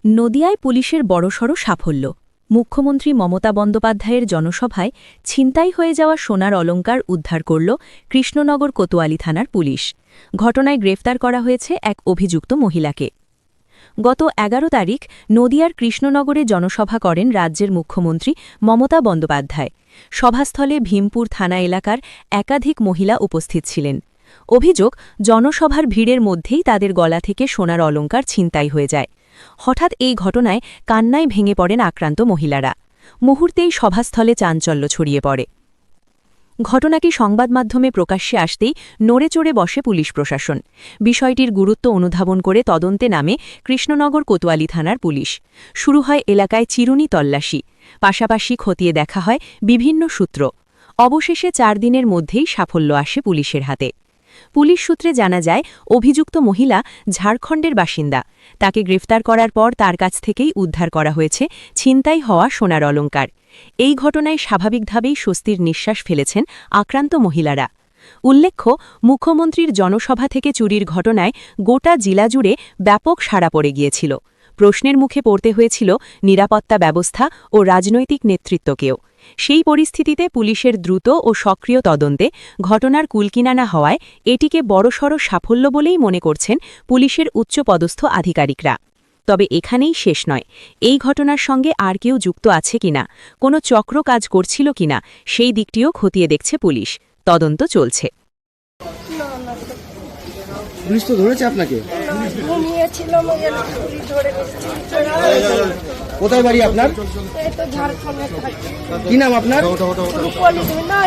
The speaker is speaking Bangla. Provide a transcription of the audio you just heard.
নদিয়ায় পুলিশের বড়সড় সাফল্য। মুখ্যমন্ত্রী মমতা বন্দ্যোপাধ্যায়ের জনসভায় ছিনতাই হয়ে যাওয়া সোনার অলংকার উদ্ধার করল কৃষ্ণনগর কোতোয়ালি থানার পুলিশ। ঘটনায় গ্রেফতার করা হয়েছে এক অভিযুক্ত মহিলাকে। গত ১১ তারিখ নদিয়ার কৃষ্ণনগরে জনসভা করেন রাজ্যের মুখ্যমন্ত্রী মমতা বন্দ্যোপাধ্যায়। সভাস্থলে ভীমপুর থানা এলাকার একাধিক মহিলা উপস্থিত ছিলেন। অভিযোগ, জনসভার ভিড়ের মধ্যেই তাদের গলা থেকে সোনার অলংকার ছিনতাই হয়ে যায়। হঠাৎ এই ঘটনায় কান্নায় ভেঙে পড়েন আক্রান্ত মহিলারা। মুহূর্তেই সভাস্থলে চাঞ্চল্য ছড়িয়ে পড়ে। ঘটনাটি সংবাদমাধ্যমে প্রকাশ্যে আসতেই নড়েচড়ে বসে পুলিশ প্রশাসন। বিষয়টির গুরুত্ব অনুধাবন করে তদন্তে নামে কৃষ্ণনগর কোতোয়ালি থানার পুলিশ। শুরু হয় এলাকায় চিরুনি তল্লাশি, পাশাপাশি খতিয়ে দেখা হয় বিভিন্ন সূত্র। অবশেষে ৪ দিনের মধ্যেই সাফল্য আসে পুলিশের হাতে। পুলিশ সূত্রে জানা যায়, অভিযুক্ত মহিলা ঝাড়খণ্ডের বাসিন্দা। তাকে গ্রেফতার করার পর তার কাছ থেকেই উদ্ধার করা হয়েছে ছিনতাই হওয়া সোনার অলংকার। এই ঘটনায় স্বাভাবিকভাবেই স্বস্তির নিঃশ্বাস ফেলেছেন আক্রান্ত মহিলারা। উল্লেখ্য, মুখ্যমন্ত্রীর জনসভা থেকে চুরির ঘটনায় গোটা জেলা জুড়ে ব্যাপক সাড়া পড়ে গিয়েছিল। প্রশ্নের মুখে পড়তে হয়েছিল নিরাপত্তা ব্যবস্থা ও রাজনৈতিক নেতৃত্বকেও। সেই পরিস্থিতিতে পুলিশের দ্রুত ও সক্রিয় তদন্তে ঘটনার কুলকিনানা হওয়ায় এটিকে বড়সড় সাফল্য বলেই মনে করছেন পুলিশের উচ্চপদস্থ আধিকারিকরা। তবে এখানেই শেষ নয়। এই ঘটনার সঙ্গে আর কেউ যুক্ত আছে কিনা, কোনো চক্র কাজ করছিল কিনা, সেই দিকটিও খতিয়ে দেখছে পুলিশ। তদন্ত চলছে। পুলিশ তো ধরেছে আপনাকে? কোথায় বাড়ি আপনার? এই তো ঝাড়খণ্ডে থাকি। কি নাম আপনার? না